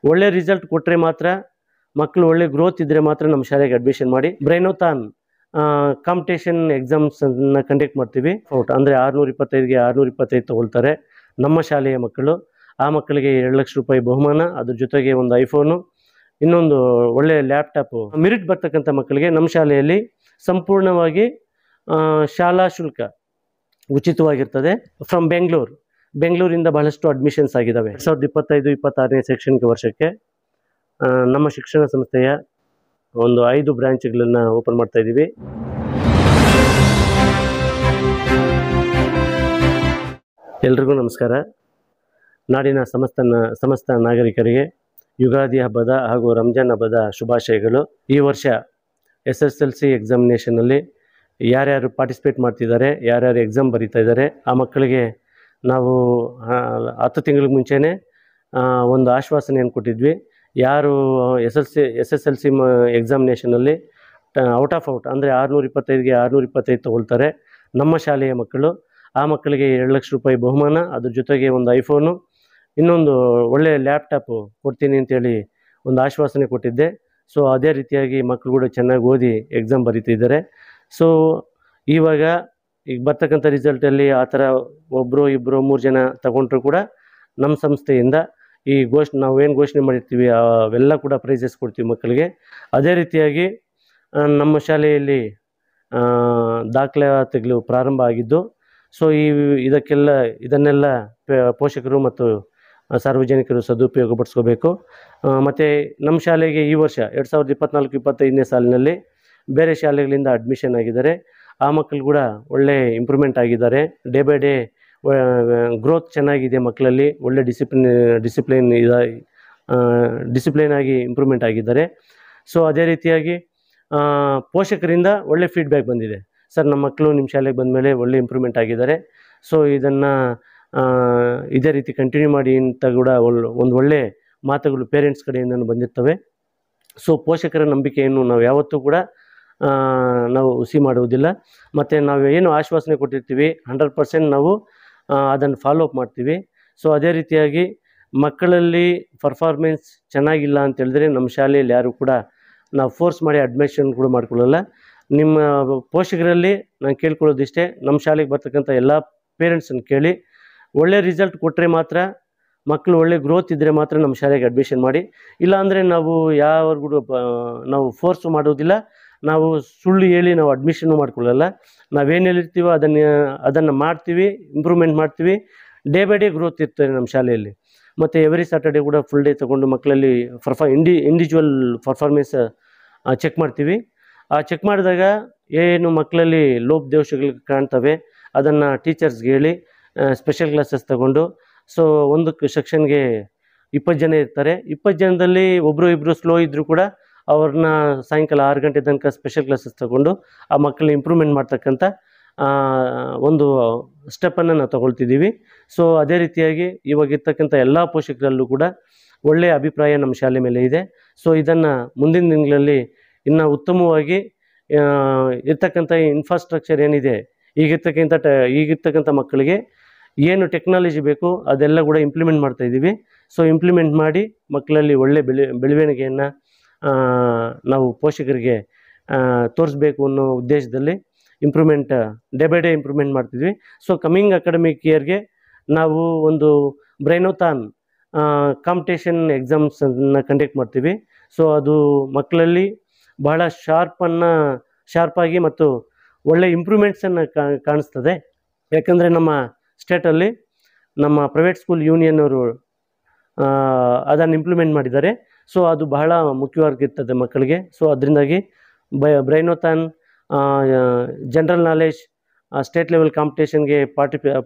ಒಳ್ಳೆ ರಿಸಲ್ಟ್ ಕೊಟ್ಟರೆ ಮಾತ್ರ, ಮಕ್ಕಳು ಒಳ್ಳೆ ಗ್ರೋತ್ ಇದ್ದರೆ ಮಾತ್ರ ನಮ್ಮ ಶಾಲೆಗೆ ಅಡ್ಮಿಷನ್ ಮಾಡಿ. ಬ್ರೈನೋಥಾನ್ ಕಾಂಪಿಟೇಷನ್ ಎಕ್ಸಾಮ್ಸನ್ನು ಕಂಡಕ್ಟ್ ಮಾಡ್ತೀವಿ. ಅಂದರೆ 625ಗೆ 625 ತೊಗೊಳ್ತಾರೆ ನಮ್ಮ ಶಾಲೆಯ ಮಕ್ಕಳು. ಆ ಮಕ್ಕಳಿಗೆ 2 ಲಕ್ಷ ರೂಪಾಯಿ ಬಹುಮಾನ, ಅದ್ರ ಜೊತೆಗೆ ಒಂದು ಐಫೋನು, ಇನ್ನೊಂದು ಒಳ್ಳೆಯ ಲ್ಯಾಪ್ಟಾಪು. ಮೆರಿಟ್ ಬರ್ತಕ್ಕಂಥ ಮಕ್ಕಳಿಗೆ ನಮ್ಮ ಶಾಲೆಯಲ್ಲಿ ಸಂಪೂರ್ಣವಾಗಿ ಶಾಲಾ ಶುಲ್ಕ ಉಚಿತವಾಗಿರ್ತದೆ. ಫ್ರಮ್ ಬೆಂಗಳೂರಿಂದ ಬಹಳಷ್ಟು ಅಡ್ಮಿಷನ್ಸ್ ಆಗಿದ್ದಾವೆ. 2025-26ನೇ ಶೈಕ್ಷಣಿಕ ವರ್ಷಕ್ಕೆ ನಮ್ಮ ಶಿಕ್ಷಣ ಸಂಸ್ಥೆಯ ಒಂದು 5 ಬ್ರಾಂಚ್ಗಳನ್ನು ಓಪನ್ ಮಾಡ್ತಾ ಇದ್ದೀವಿ. ಎಲ್ರಿಗೂ ನಮಸ್ಕಾರ. ನಾಡಿನ ಸಮಸ್ತ ನಾಗರಿಕರಿಗೆ ಯುಗಾದಿ ಹಬ್ಬದ ಹಾಗೂ ರಂಜಾನ್ ಹಬ್ಬದ ಶುಭಾಶಯಗಳು. ಈ ವರ್ಷ SSLC ಎಕ್ಸಾಮಿನೇಷನಲ್ಲಿ ಯಾರ್ಯಾರು ಪಾರ್ಟಿಸಿಪೇಟ್ ಮಾಡ್ತಿದ್ದಾರೆ, ಯಾರ್ಯಾರು ಎಕ್ಸಾಮ್ ಬರೀತಾ ಇದ್ದಾರೆ, ಆ ಮಕ್ಕಳಿಗೆ ನಾವು 10 ತಿಂಗಳ ಮುಂಚೆನೇ ಒಂದು ಆಶ್ವಾಸನೆಯನ್ನು ಕೊಟ್ಟಿದ್ವಿ. ಯಾರು SSLC ಎಕ್ಸಾಮಿನೇಷನಲ್ಲಿ ಔಟ್ ಅಂದರೆ 625ಗೆ 625 ತೊಗೊಳ್ತಾರೆ ನಮ್ಮ ಶಾಲೆಯ ಮಕ್ಕಳು, ಆ ಮಕ್ಕಳಿಗೆ 2 ಲಕ್ಷ ರೂಪಾಯಿ ಬಹುಮಾನ, ಅದ್ರ ಜೊತೆಗೆ ಒಂದು ಐಫೋನು, ಇನ್ನೊಂದು ಒಳ್ಳೆಯ ಲ್ಯಾಪ್ಟಾಪು ಕೊಡ್ತೀನಿ ಅಂತೇಳಿ ಒಂದು ಆಶ್ವಾಸನೆ ಕೊಟ್ಟಿದ್ದೆ. ಸೊ ಅದೇ ರೀತಿಯಾಗಿ ಮಕ್ಕಳು ಕೂಡ ಚೆನ್ನಾಗಿ ಓದಿ ಎಕ್ಸಾಮ್ ಬರೀತಿದ್ದಾರೆ. ಸೊ ಈಗ ಬರ್ತಕ್ಕಂಥ ರಿಸಲ್ಟಲ್ಲಿ ಆ ಥರ 1, 2, 3 ಜನ ತಗೊಂಡ್ರು ಕೂಡ ನಮ್ಮ ಸಂಸ್ಥೆಯಿಂದ ಈ ನಾವೇನು ಘೋಷಣೆ ಮಾಡಿರ್ತೀವಿ ಅವೆಲ್ಲ ಕೂಡ ಪ್ರೈಸಸ್ ಕೊಡ್ತೀವಿ ಮಕ್ಕಳಿಗೆ. ಅದೇ ರೀತಿಯಾಗಿ ನಮ್ಮ ಶಾಲೆಯಲ್ಲಿ ದಾಖಲಾತಿಗಳು ಪ್ರಾರಂಭ ಆಗಿದ್ದು. ಸೊ ಇದನ್ನೆಲ್ಲ ಪೋಷಕರು ಮತ್ತು ಸಾರ್ವಜನಿಕರು ಸದುಪಯೋಗಪಡಿಸ್ಕೋಬೇಕು. ಮತ್ತು ನಮ್ಮ ಶಾಲೆಗೆ ಈ ವರ್ಷ 2024-25ನೇ ಸಾಲಿನಲ್ಲಿ ಬೇರೆ ಶಾಲೆಗಳಿಂದ ಅಡ್ಮಿಷನ್ ಆಗಿದ್ದಾರೆ. ಆ ಮಕ್ಕಳು ಕೂಡ ಒಳ್ಳೆ ಇಂಪ್ರೂವ್ಮೆಂಟ್ ಆಗಿದ್ದಾರೆ. ಡೇ ಬೈ ಡೇ ಗ್ರೋತ್ ಚೆನ್ನಾಗಿದೆ ಮಕ್ಕಳಲ್ಲಿ. ಒಳ್ಳೆ ಡಿಸಿಪ್ಲಿನ್ ಆಗಿ ಇಂಪ್ರೂವ್ಮೆಂಟ್ ಆಗಿದ್ದಾರೆ. ಸೊ ಅದೇ ರೀತಿಯಾಗಿ ಪೋಷಕರಿಂದ ಒಳ್ಳೆ ಫೀಡ್ಬ್ಯಾಕ್ ಬಂದಿದೆ. ಸರ್, ನಮ್ಮ ಮಕ್ಕಳು ನಿಮ್ಮ ಶಾಲೆಗೆ ಬಂದಮೇಲೆ ಒಳ್ಳೆ ಇಂಪ್ರೂವ್ಮೆಂಟ್ ಆಗಿದ್ದಾರೆ, ಸೊ ಇದನ್ನು ಇದೇ ರೀತಿ ಕಂಟಿನ್ಯೂ ಮಾಡಿ ಅಂತ ಕೂಡ ಒಂದು ಒಳ್ಳೆ ಮಾತುಗಳು ಪೇರೆಂಟ್ಸ್ ಕಡೆಯಿಂದ ಬಂದಿರ್ತವೆ. ಸೊ ಪೋಷಕರ ನಂಬಿಕೆಯನ್ನು ನಾವು ಯಾವತ್ತೂ ಕೂಡ ನಾವು ಹುಸಿ ಮಾಡುವುದಿಲ್ಲ. ಮತ್ತು ನಾವು ಏನು ಆಶ್ವಾಸನೆ ಕೊಟ್ಟಿರ್ತೀವಿ 100% ನಾವು ಅದನ್ನು ಫಾಲೋ ಅಪ್ ಮಾಡ್ತೀವಿ. ಸೊ ಅದೇ ರೀತಿಯಾಗಿ ಮಕ್ಕಳಲ್ಲಿ ಪರ್ಫಾರ್ಮೆನ್ಸ್ ಚೆನ್ನಾಗಿಲ್ಲ ಅಂತ ಹೇಳಿದ್ರೆ ನಮ್ಮ ಶಾಲೆಯಲ್ಲಿ ಯಾರು ಕೂಡ ನಾವು ಫೋರ್ಸ್ ಮಾಡಿ ಅಡ್ಮಿಷನ್ ಕೂಡ ಮಾಡ್ಕೊಳ್ಳಲ್ಲ. ನಿಮ್ಮ ಪೋಷಕರಲ್ಲಿ ನಾನು ಕೇಳ್ಕೊಳ್ಳೋದಿಷ್ಟೇ, ನಮ್ಮ ಶಾಲೆಗೆ ಬರ್ತಕ್ಕಂಥ ಎಲ್ಲ ಪೇರೆಂಟ್ಸನ್ನು ಕೇಳಿ, ಒಳ್ಳೆ ರಿಸಲ್ಟ್ ಕೊಟ್ಟರೆ ಮಾತ್ರ, ಮಕ್ಕಳು ಒಳ್ಳೆ ಗ್ರೋತ್ ಇದ್ದರೆ ಮಾತ್ರ ನಮ್ಮ ಶಾಲೆಗೆ ಅಡ್ಮಿಷನ್ ಮಾಡಿ. ಇಲ್ಲಾಂದರೆ ನಾವು ಯಾವಾಗೂ ನಾವು ಫೋರ್ಸು ಮಾಡೋದಿಲ್ಲ, ನಾವು ಸುಳ್ಳು ಹೇಳಿ ನಾವು ಅಡ್ಮಿಷನ್ನು ಮಾಡ್ಕೊಳ್ಳಲ್ಲ. ನಾವೇನು ಹೇಳಿರ್ತೀವೋ ಅದನ್ನು ಮಾಡ್ತೀವಿ, ಇಂಪ್ರೂವ್ಮೆಂಟ್ ಮಾಡ್ತೀವಿ. ಡೇ ಬೈ ಡೇ ಗ್ರೋತ್ ಇರ್ತದೆ ನಮ್ಮ ಶಾಲೆಯಲ್ಲಿ. ಮತ್ತು ಎವ್ರಿ ಸ್ಯಾಟರ್ಡೇ ಕೂಡ ಫುಲ್ ಡೇ ತೊಗೊಂಡು ಮಕ್ಕಳಲ್ಲಿ ಇಂಡಿವಿಜುವಲ್ ಪರ್ಫಾರ್ಮೆನ್ಸ್ ಚೆಕ್ ಮಾಡ್ತೀವಿ. ಆ ಚೆಕ್ ಮಾಡಿದಾಗ ಏನು ಮಕ್ಕಳಲ್ಲಿ ಲೋಪದೋಷಗಳು ಕಾಣ್ತವೆ ಅದನ್ನು ಟೀಚರ್ಸ್ಗೆ ಹೇಳಿ ಸ್ಪೆಷಲ್ ಕ್ಲಾಸಸ್ ತಗೊಂಡು, ಸೊ ಒಂದು ಸೆಕ್ಷನ್ಗೆ 20 ಜನ ಇರ್ತಾರೆ. 20 ಜನದಲ್ಲಿ 1-2 ಸ್ಲೋ ಇದ್ದರೂ ಕೂಡ ಅವ್ರನ್ನ ಸಾಯಂಕಾಲ 6 ಗಂಟೆ ತನಕ ಸ್ಪೆಷಲ್ ಕ್ಲಾಸಸ್ ತಗೊಂಡು ಆ ಮಕ್ಕಳನ್ನ ಇಂಪ್ರೂವ್ಮೆಂಟ್ ಮಾಡ್ತಕ್ಕಂಥ ಒಂದು ಸ್ಟೆಪ್ಪನ್ನು ನಾವು ತಗೊಳ್ತಿದ್ದೀವಿ. ಸೊ ಅದೇ ರೀತಿಯಾಗಿ ಇವಾಗಿರ್ತಕ್ಕಂಥ ಎಲ್ಲ ಪೋಷಕರಲ್ಲೂ ಕೂಡ ಒಳ್ಳೆಯ ಅಭಿಪ್ರಾಯ ನಮ್ಮ ಶಾಲೆ ಮೇಲೆ ಇದೆ. ಸೊ ಇದನ್ನು ಮುಂದಿನ ದಿನಗಳಲ್ಲಿ ಇನ್ನು ಉತ್ತಮವಾಗಿ ಇರ್ತಕ್ಕಂಥ ಇನ್ಫ್ರಾಸ್ಟ್ರಕ್ಚರ್ ಏನಿದೆ, ಈಗಿರ್ತಕ್ಕಂಥ ಮಕ್ಕಳಿಗೆ ಏನು ಟೆಕ್ನಾಲಜಿ ಬೇಕು ಅದೆಲ್ಲ ಕೂಡ ಇಂಪ್ಲಿಮೆಂಟ್ ಮಾಡ್ತಾಯಿದ್ದೀವಿ. ಸೊ ಇಂಪ್ಲಿಮೆಂಟ್ ಮಾಡಿ ಮಕ್ಕಳಲ್ಲಿ ಒಳ್ಳೆ ಬೆಳವಣಿಗೆಯನ್ನು ನಾವು ಪೋಷಕರಿಗೆ ತೋರಿಸ್ಬೇಕು ಅನ್ನೋ ಉದ್ದೇಶದಲ್ಲಿ ಡೇ ಬೈ ಡೇ ಇಂಪ್ರೂವ್ಮೆಂಟ್ ಮಾಡ್ತಿದ್ವಿ. ಸೊ ಕಮಿಂಗ್ ಅಕಾಡೆಮಿಕ್ ಇಯರ್ಗೆ ನಾವು ಒಂದು ಬ್ರೈನೋಥಾನ್ ಕಾಂಪಿಟೇಷನ್ ಎಕ್ಸಾಮ್ಸನ್ನು ಕಂಡಕ್ಟ್ ಮಾಡ್ತೀವಿ. ಸೊ ಅದು ಮಕ್ಕಳಲ್ಲಿ ಬಹಳ ಶಾರ್ಪಾಗಿ ಮತ್ತು ಒಳ್ಳೆ ಇಂಪ್ರೂವ್ಮೆಂಟ್ಸನ್ನು ಕಾಣಿಸ್ತದೆ. ಯಾಕಂದರೆ ನಮ್ಮ ಸ್ಟೇಟಲ್ಲಿ ನಮ್ಮ ಪ್ರೈವೇಟ್ ಸ್ಕೂಲ್ ಯೂನಿಯನ್ನವರು ಅದನ್ನು ಇಂಪ್ಲಿಮೆಂಟ್ ಮಾಡಿದ್ದಾರೆ. ಸೊ ಅದು ಬಹಳ ಮುಖ್ಯವಾಗಿರ್ತದೆ ಮಕ್ಕಳಿಗೆ. ಸೊ ಅದರಿಂದಾಗಿ Brainothon general knowledge state level ಕಾಂಪಿಟೇಷನ್ಗೆ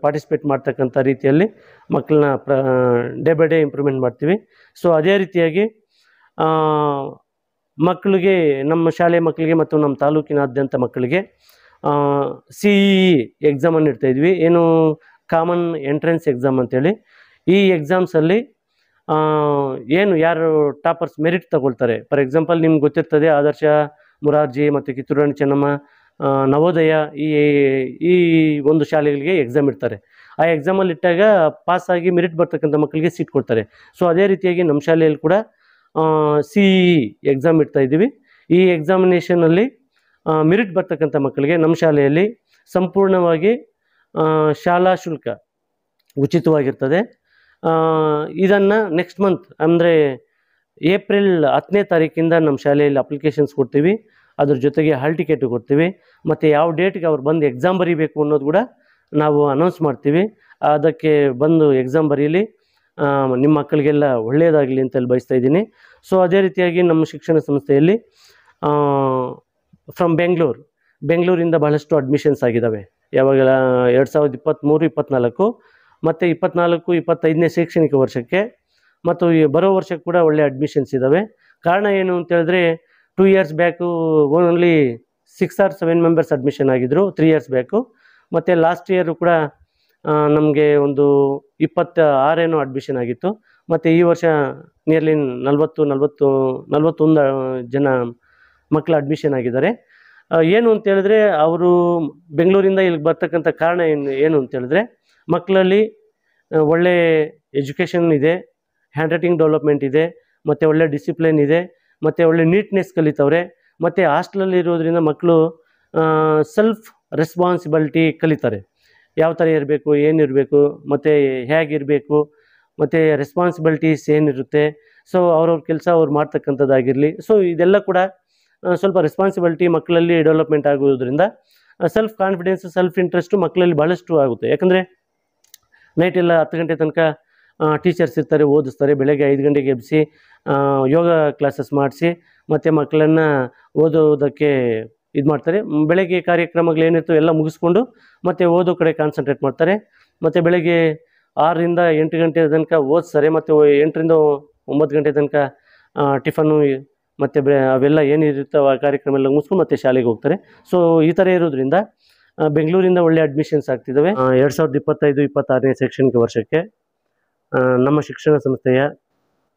ಪಾರ್ಟಿಸಿಪೇಟ್ ಮಾಡ್ತಕ್ಕಂಥ ರೀತಿಯಲ್ಲಿ ಮಕ್ಕಳನ್ನ ಡೇ ಬೈ ಡೇ ಇಂಪ್ರೂವ್ಮೆಂಟ್ ಮಾಡ್ತೀವಿ. ಸೊ ಅದೇ ರೀತಿಯಾಗಿ ಮಕ್ಕಳಿಗೆ, ನಮ್ಮ ಶಾಲೆಯ ಮಕ್ಕಳಿಗೆ ಮತ್ತು ನಮ್ಮ ತಾಲೂಕಿನಾದ್ಯಂತ ಮಕ್ಕಳಿಗೆ CEE ಎಕ್ಸಾಮನ್ನು ಇಡ್ತಾಯಿದ್ವಿ. ಏನು ಕಾಮನ್ ಎಂಟ್ರೆನ್ಸ್ ಎಕ್ಸಾಮ್ ಅಂತೇಳಿ. ಈ ಎಕ್ಸಾಮ್ಸಲ್ಲಿ ಯಾರು ಟಾಪರ್ಸ್ ಮೆರಿಟ್ ತಗೊಳ್ತಾರೆ, ಫಾರ್ ಎಕ್ಸಾಂಪಲ್ ನಿಮ್ಗೆ ಗೊತ್ತಿರ್ತದೆ ಆದರ್ಶ, ಮುರಾರ್ಜಿ ಮತ್ತು ಕಿತ್ತೂರು ರಾಣಿ ಚೆನ್ನಮ್ಮ, ನವೋದಯ, ಈ ಒಂದು ಶಾಲೆಗಳಿಗೆ ಎಕ್ಸಾಮ್ ಇಡ್ತಾರೆ. ಆ ಎಕ್ಸಾಮಲ್ಲಿ ಇಟ್ಟಾಗ ಪಾಸಾಗಿ ಮೆರಿಟ್ ಬರ್ತಕ್ಕಂಥ ಮಕ್ಕಳಿಗೆ ಸೀಟ್ ಕೊಡ್ತಾರೆ. ಸೊ ಅದೇ ರೀತಿಯಾಗಿ ನಮ್ಮ ಶಾಲೆಯಲ್ಲಿ ಕೂಡ CEE ಎಕ್ಸಾಮ್ ಇಡ್ತಾ ಇದ್ದೀವಿ. ಈ ಎಕ್ಸಾಮಿನೇಷನಲ್ಲಿ ಮೆರಿಟ್ ಬರ್ತಕ್ಕಂಥ ಮಕ್ಕಳಿಗೆ ನಮ್ಮ ಶಾಲೆಯಲ್ಲಿ ಸಂಪೂರ್ಣವಾಗಿ ಶಾಲಾ ಶುಲ್ಕ ಉಚಿತವಾಗಿರ್ತದೆ. ಇದನ್ನು ನೆಕ್ಸ್ಟ್ ಮಂತ್ ಅಂದರೆ ಏಪ್ರಿಲ್ 10ನೇ ತಾರೀಕಿಂದ ನಮ್ಮ ಶಾಲೆಯಲ್ಲಿ ಅಪ್ಲಿಕೇಶನ್ಸ್ ಕೊಡ್ತೀವಿ. ಅದ್ರ ಜೊತೆಗೆ ಹಾಲ್ ಟಿಕೆಟು ಕೊಡ್ತೀವಿ. ಮತ್ತು ಯಾವ ಡೇಟ್ಗೆ ಅವ್ರು ಬಂದು ಎಕ್ಸಾಮ್ ಬರೀಬೇಕು ಅನ್ನೋದು ಕೂಡ ನಾವು ಅನೌನ್ಸ್ ಮಾಡ್ತೀವಿ. ಅದಕ್ಕೆ ಬಂದು ಎಕ್ಸಾಮ್ ಬರೀಲಿ, ನಿಮ್ಮ ಮಕ್ಕಳಿಗೆಲ್ಲ ಒಳ್ಳೆಯದಾಗಲಿ ಅಂತೇಳಿ ಬಯಸ್ತಾ ಇದ್ದೀನಿ. ಸೊ ಅದೇ ರೀತಿಯಾಗಿ ನಮ್ಮ ಶಿಕ್ಷಣ ಸಂಸ್ಥೆಯಲ್ಲಿ ಫ್ರಮ್ ಬೆಂಗಳೂರಿಂದ ಬಹಳಷ್ಟು ಅಡ್ಮಿಷನ್ಸ್ ಆಗಿದ್ದಾವೆ. ಯಾವಾಗ 2023-24 ಮತ್ತು 24-25ನೇ ಶೈಕ್ಷಣಿಕ ವರ್ಷಕ್ಕೆ ಮತ್ತು ಈ ಬರೋ ವರ್ಷಕ್ಕೆ ಕೂಡ ಒಳ್ಳೆ ಅಡ್ಮಿಷನ್ಸ್ ಇದ್ದಾವೆ. ಕಾರಣ ಏನು ಅಂತೇಳಿದ್ರೆ 2 years back only 6 or 7 members admission ಆಗಿದ್ದರು 3 ಇಯರ್ಸ್ ಬ್ಯಾಕು. ಮತ್ತು ಲಾಸ್ಟ್ ಇಯರು ಕೂಡ ನಮಗೆ ಒಂದು 26 ಅಡ್ಮಿಷನ್ ಆಗಿತ್ತು. ಮತ್ತು ಈ ವರ್ಷ ನಿಯರ್ಲಿ 41 ಜನ ಮಕ್ಕಳು ಅಡ್ಮಿಷನ್ ಆಗಿದ್ದಾರೆ. ಏನು ಅಂತೇಳಿದ್ರೆ ಅವರು ಬೆಂಗಳೂರಿಂದ ಇಲ್ಲಿಗೆ ಬರ್ತಕ್ಕಂಥ ಕಾರಣ ಏನು ಅಂತೇಳಿದ್ರೆ ಮಕ್ಕಳಲ್ಲಿ ಒಳ್ಳೆ ಎಜುಕೇಷನ್ ಇದೆ, ಹ್ಯಾಂಡ್ ರೈಟಿಂಗ್ ಡೆವಲಪ್ಮೆಂಟ್ ಇದೆ, ಮತ್ತು ಒಳ್ಳೆ ಡಿಸಿಪ್ಲಿನ್ ಇದೆ, ಮತ್ತು ಒಳ್ಳೆ ನೀಟ್ನೆಸ್ ಕಲಿತವ್ರೆ. ಮತ್ತು ಹಾಸ್ಟೆಲಲ್ಲಿ ಇರೋದ್ರಿಂದ ಮಕ್ಕಳು ಸೆಲ್ಫ್ ರೆಸ್ಪಾನ್ಸಿಬಿಲಿಟಿ ಕಲಿತಾರೆ. ಯಾವ ಥರ ಇರಬೇಕು, ಏನಿರಬೇಕು, ಮತ್ತು ಹೇಗಿರಬೇಕು, ಮತ್ತು ರೆಸ್ಪಾನ್ಸಿಬಿಲಿಟೀಸ್ ಏನಿರುತ್ತೆ. ಸೊ ಅವ್ರವ್ರ ಕೆಲಸ ಅವ್ರು ಮಾಡ್ತಕ್ಕಂಥದ್ದಾಗಿರಲಿ. ಸೊ ಇದೆಲ್ಲ ಕೂಡ ಸ್ವಲ್ಪ ರೆಸ್ಪಾನ್ಸಿಬಿಲಿಟಿ ಮಕ್ಕಳಲ್ಲಿ ಡೆವಲಪ್ಮೆಂಟ್ ಆಗೋದ್ರಿಂದ ಸೆಲ್ಫ್ ಕಾನ್ಫಿಡೆನ್ಸ್, ಸೆಲ್ಫ್ ಇಂಟ್ರೆಸ್ಟು ಮಕ್ಕಳಲ್ಲಿ ಭಾಳಷ್ಟು ಆಗುತ್ತೆ. ಯಾಕಂದರೆ ನೈಟೆಲ್ಲ 10 ಗಂಟೆ ತನಕ ಟೀಚರ್ಸ್ ಇರ್ತಾರೆ, ಓದಿಸ್ತಾರೆ. ಬೆಳಗ್ಗೆ 5 ಗಂಟೆಗೆ ಎಬ್ಬಿಸಿ ಯೋಗ ಕ್ಲಾಸಸ್ ಮಾಡಿಸಿ ಮತ್ತು ಮಕ್ಕಳನ್ನು ಓದೋದಕ್ಕೆ ಇದು ಮಾಡ್ತಾರೆ. ಬೆಳಗ್ಗೆ ಕಾರ್ಯಕ್ರಮಗಳೇನಿರ್ತವೆ ಎಲ್ಲ ಮುಗಿಸ್ಕೊಂಡು ಮತ್ತು ಓದೋ ಕಡೆ ಕಾನ್ಸಂಟ್ರೇಟ್ ಮಾಡ್ತಾರೆ. ಮತ್ತು ಬೆಳಗ್ಗೆ 6ರಿಂದ 8 ಗಂಟೆ ತನಕ ಓದಿಸ್ತಾರೆ. ಮತ್ತು 8ರಿಂದ 9 ಗಂಟೆ ತನಕ ಟಿಫನ್ನು ಮತ್ತು ಅವೆಲ್ಲ ಏನಿರುತ್ತವೆ ಆ ಕಾರ್ಯಕ್ರಮ ಎಲ್ಲ ಮುಗಿಸ್ಕೊಂಡು ಮತ್ತೆ ಶಾಲೆಗೆ ಹೋಗ್ತಾರೆ. ಸೊ ಈ ಥರ ಇರೋದ್ರಿಂದ ಬೆಂಗಳೂರಿಂದ ಒಳ್ಳೆ ಅಡ್ಮಿಷನ್ಸ್ ಆಗ್ತಿದ್ದಾವೆ. 2025-26ನೇ ಶೈಕ್ಷಣಿಕ ವರ್ಷಕ್ಕೆ ನಮ್ಮ ಶಿಕ್ಷಣ ಸಂಸ್ಥೆಯ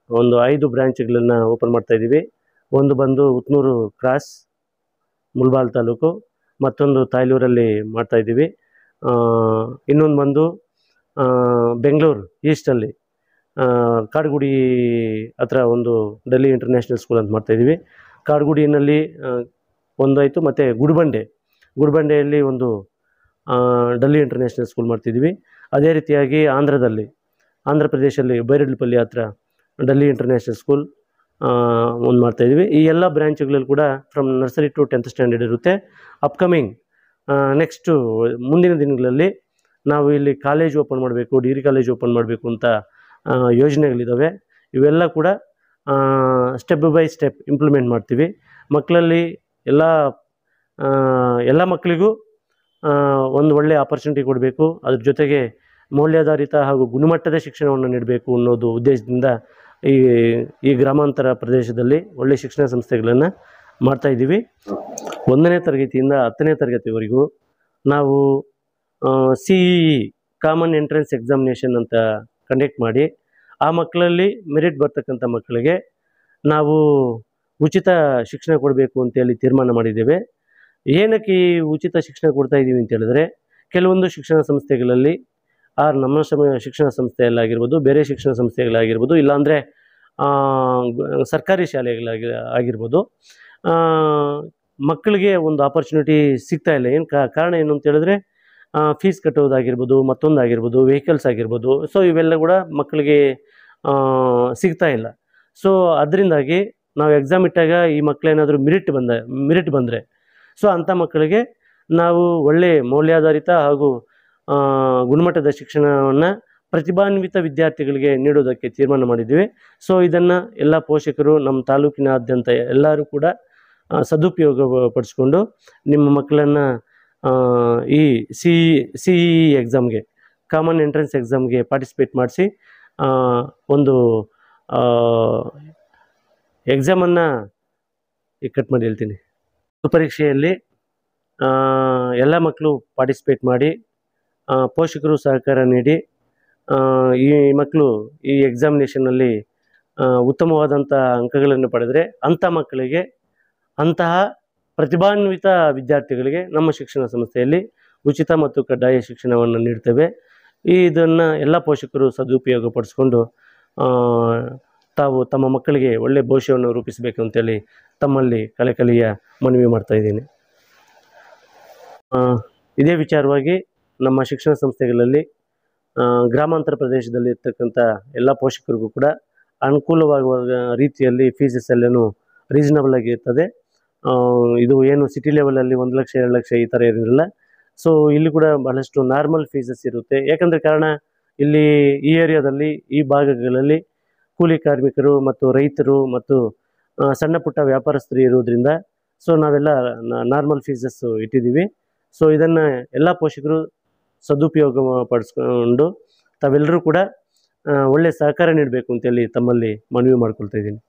ಒಂದು 5 ಬ್ರ್ಯಾಂಚ್ಗಳನ್ನು ಓಪನ್ ಮಾಡ್ತಾಯಿದ್ದೀವಿ. ಒಂದು ಬಂದು ಉತ್ನೂರು ಕ್ರಾಸ್ ಮುಲ್ಬಾಲ್ ತಾಲೂಕು, ಮತ್ತೊಂದು ತಾಯ್ಲೂರಲ್ಲಿ ಮಾಡ್ತಾಯಿದ್ದೀವಿ. ಇನ್ನೊಂದು ಬಂದು ಬೆಂಗಳೂರು ಈಸ್ಟಲ್ಲಿ ಕಾಡುಗುಡಿ ಹತ್ರ ಒಂದು ಡೆಲ್ಲಿ ಇಂಟರ್ನ್ಯಾಷನಲ್ ಸ್ಕೂಲ್ ಅಂತ ಮಾಡ್ತಾಯಿದ್ದೀವಿ. ಕಾಡುಗುಡಿನಲ್ಲಿ ಒಂದಾಯಿತು. ಮತ್ತು ಗುಡಿಬಂಡೆಯಲ್ಲಿ ಒಂದು ಡೆಲ್ಲಿ ಇಂಟರ್ನ್ಯಾಷನಲ್ ಸ್ಕೂಲ್ ಮಾಡ್ತಿದ್ದೀವಿ. ಅದೇ ರೀತಿಯಾಗಿ ಆಂಧ್ರ ಪ್ರದೇಶದಲ್ಲಿ ಬೈರಡ್ಲಪಲ್ಲಿ ಹತ್ರ ಡೆಲ್ಲಿ ಇಂಟರ್ನ್ಯಾಷನಲ್ ಸ್ಕೂಲ್ ಒಂದು ಮಾಡ್ತಾಯಿದ್ದೀವಿ. ಈ ಎಲ್ಲ ಬ್ರ್ಯಾಂಚ್ಗಳಲ್ಲಿ ಕೂಡ from nursery to 10th standard ಇರುತ್ತೆ. ಅಪ್ಕಮಿಂಗ್ ನೆಕ್ಸ್ಟು ಮುಂದಿನ ದಿನಗಳಲ್ಲಿ ನಾವು ಇಲ್ಲಿ ಕಾಲೇಜ್ ಓಪನ್ ಮಾಡಬೇಕು, ಡಿಗ್ರಿ ಕಾಲೇಜ್ ಓಪನ್ ಮಾಡಬೇಕು ಅಂತ ಯೋಜನೆಗಳಿದ್ದಾವೆ. ಇವೆಲ್ಲ ಕೂಡ ಸ್ಟೆಪ್ ಬೈ ಸ್ಟೆಪ್ ಇಂಪ್ಲಿಮೆಂಟ್ ಮಾಡ್ತೀವಿ. ಮಕ್ಕಳಲ್ಲಿ ಎಲ್ಲ ಮಕ್ಕಳಿಗೂ ಒಂದು ಒಳ್ಳೆಯ ಆಪರ್ಚುನಿಟಿ ಕೊಡಬೇಕು. ಅದ್ರ ಜೊತೆಗೆ ಮೌಲ್ಯಾಧಾರಿತ ಹಾಗೂ ಗುಣಮಟ್ಟದ ಶಿಕ್ಷಣವನ್ನು ನೀಡಬೇಕು ಅನ್ನೋದು ಉದ್ದೇಶದಿಂದ ಈ ಗ್ರಾಮಾಂತರ ಪ್ರದೇಶದಲ್ಲಿ ಒಳ್ಳೆಯ ಶಿಕ್ಷಣ ಸಂಸ್ಥೆಗಳನ್ನು ಮಾಡ್ತಾಯಿದ್ದೀವಿ. 1ನೇ ತರಗತಿಯಿಂದ 10ನೇ ತರಗತಿವರೆಗೂ ನಾವು CEE ಕಾಮನ್ ಎಂಟ್ರೆನ್ಸ್ ಎಕ್ಸಾಮಿನೇಷನ್ ಅಂತ ಕಂಡಕ್ಟ್ ಮಾಡಿ ಆ ಮಕ್ಕಳಲ್ಲಿ ಮೆರಿಟ್ ಬರ್ತಕ್ಕಂಥ ಮಕ್ಕಳಿಗೆ ನಾವು ಉಚಿತ ಶಿಕ್ಷಣ ಕೊಡಬೇಕು ಅಂತೇಳಿ ತೀರ್ಮಾನ ಮಾಡಿದ್ದೇವೆ. ಏನಕ್ಕೆ ಈ ಉಚಿತ ಶಿಕ್ಷಣ ಕೊಡ್ತಾ ಇದ್ದೀವಿ ಅಂತೇಳಿದ್ರೆ ಕೆಲವೊಂದು ಶಿಕ್ಷಣ ಸಂಸ್ಥೆಗಳಲ್ಲಿ ನಮ್ಮ ಶಿಕ್ಷಣ ಸಂಸ್ಥೆಯಲ್ಲಾಗಿರ್ಬೋದು, ಬೇರೆ ಶಿಕ್ಷಣ ಸಂಸ್ಥೆಗಳಾಗಿರ್ಬೋದು, ಇಲ್ಲಾಂದರೆ ಸರ್ಕಾರಿ ಶಾಲೆಗಳಾಗಿರ್ಬೋದು, ಮಕ್ಕಳಿಗೆ ಒಂದು ಆಪರ್ಚುನಿಟಿ ಸಿಗ್ತಾ ಇಲ್ಲ. ಕಾರಣ ಏನು ಅಂತೇಳಿದ್ರೆ ಫೀಸ್ ಕಟ್ಟೋದಾಗಿರ್ಬೋದು, ಮತ್ತೊಂದಾಗಿರ್ಬೋದು, ವೆಹಿಕಲ್ಸ್ ಆಗಿರ್ಬೋದು. ಸೊ ಇವೆಲ್ಲ ಕೂಡ ಮಕ್ಕಳಿಗೆ ಸಿಗ್ತಾ ಇಲ್ಲ. ಸೊ ಅದರಿಂದಾಗಿ ನಾವು ಎಕ್ಸಾಮ್ ಇಟ್ಟಾಗ ಈ ಮಕ್ಕಳೇನಾದರೂ ಮೆರಿಟ್ ಬಂದರೆ ಸೊ ಅಂಥ ಮಕ್ಕಳಿಗೆ ನಾವು ಒಳ್ಳೆಯ ಮೌಲ್ಯಾಧಾರಿತ ಹಾಗೂ ಗುಣಮಟ್ಟದ ಶಿಕ್ಷಣವನ್ನು ಪ್ರತಿಭಾನ್ವಿತ ವಿದ್ಯಾರ್ಥಿಗಳಿಗೆ ನೀಡೋದಕ್ಕೆ ತೀರ್ಮಾನ ಮಾಡಿದ್ದೀವಿ. ಸೊ ಇದನ್ನು ಎಲ್ಲ ಪೋಷಕರು ನಮ್ಮ ತಾಲೂಕಿನಾದ್ಯಂತ ಎಲ್ಲರೂ ಕೂಡ ಸದುಪಯೋಗ ಪಡಿಸ್ಕೊಂಡು ನಿಮ್ಮ ಮಕ್ಕಳನ್ನು ಈ CEE ಎಕ್ಸಾಮ್ಗೆ, ಕಾಮನ್ ಎಂಟ್ರೆನ್ಸ್ ಎಕ್ಸಾಮ್ಗೆ ಪಾರ್ಟಿಸಿಪೇಟ್ ಮಾಡಿಸಿ ಒಂದು ಎಕ್ಸಾಮನ್ನು ಕಟ್ ಮಾಡಿ ಹೇಳ್ತೀನಿ. ಪರೀಕ್ಷೆಯಲ್ಲಿ ಎಲ್ಲ ಮಕ್ಕಳು ಪಾರ್ಟಿಸಿಪೇಟ್ ಮಾಡಿ ಪೋಷಕರು ಸಹಕಾರ ನೀಡಿ ಈ ಮಕ್ಕಳು ಈ ಎಕ್ಸಾಮಿನೇಷನಲ್ಲಿ ಉತ್ತಮವಾದಂಥ ಅಂಕಗಳನ್ನು ಪಡೆದರೆ ಅಂತಹ ಪ್ರತಿಭಾನ್ವಿತ ವಿದ್ಯಾರ್ಥಿಗಳಿಗೆ ನಮ್ಮ ಶಿಕ್ಷಣ ಸಂಸ್ಥೆಯಲ್ಲಿ ಉಚಿತ ಮತ್ತು ಕಡ್ಡಾಯ ಶಿಕ್ಷಣವನ್ನು ನೀಡ್ತೇವೆ. ಇದನ್ನು ಎಲ್ಲ ಪೋಷಕರು ಸದುಪಯೋಗ ಪಡಿಸ್ಕೊಂಡು ತಾವು ತಮ್ಮ ಮಕ್ಕಳಿಗೆ ಒಳ್ಳೆಯ ಭವಿಷ್ಯವನ್ನು ರೂಪಿಸಬೇಕು ಅಂತೇಳಿ ತಮ್ಮಲ್ಲಿ ಕಲೆಕಲಿಯ ಮನವಿ ಮಾಡ್ತಾ ಇದ್ದೀನಿ. ಇದೇ ವಿಚಾರವಾಗಿ ನಮ್ಮ ಶಿಕ್ಷಣ ಸಂಸ್ಥೆಗಳಲ್ಲಿ ಗ್ರಾಮಾಂತರ ಪ್ರದೇಶದಲ್ಲಿ ಇರ್ತಕ್ಕಂಥ ಎಲ್ಲ ಪೋಷಕರಿಗೂ ಕೂಡ ಅನುಕೂಲವಾಗುವ ರೀತಿಯಲ್ಲಿ ಫೀಸಸ್ ಎಲ್ಲನೂ ರೀಸನಬಲ್ ಆಗಿ ಇರ್ತದೆ. ಇದು ಏನು ಸಿಟಿ ಲೆವೆಲಲ್ಲಿ 1 ಲಕ್ಷ 2 ಲಕ್ಷ ಈ ಥರ ಇರೋದಿಲ್ಲ. ಸೊ ಇಲ್ಲಿ ಕೂಡ ಬಹಳಷ್ಟು ನಾರ್ಮಲ್ ಫೀಸಸ್ ಇರುತ್ತೆ. ಯಾಕಂದರೆ ಕಾರಣ ಇಲ್ಲಿ ಈ ಏರಿಯಾದಲ್ಲಿ ಈ ಭಾಗಗಳಲ್ಲಿ ಕೂಲಿ ಕಾರ್ಮಿಕರು ಮತ್ತು ರೈತರು ಮತ್ತು ಸಣ್ಣ ಪುಟ್ಟ ವ್ಯಾಪಾರಸ್ಥರು ಇರೋದ್ರಿಂದ ಸೊ ನಾವೆಲ್ಲ ನಾರ್ಮಲ್ ಫೀಸಸ್ ಇಟ್ಟಿದ್ದೀವಿ. ಸೊ ಇದನ್ನು ಎಲ್ಲ ಪೋಷಕರು ಸದುಪಯೋಗ ಪಡಿಸ್ಕೊಂಡು ತಾವೆಲ್ಲರೂ ಕೂಡ ಒಳ್ಳೆಯ ಸಹಕಾರ ನೀಡಬೇಕು ಅಂತೇಳಿ ತಮ್ಮಲ್ಲಿ ಮನವಿ ಮಾಡ್ಕೊಳ್ತಾ ಇದ್ದೀನಿ.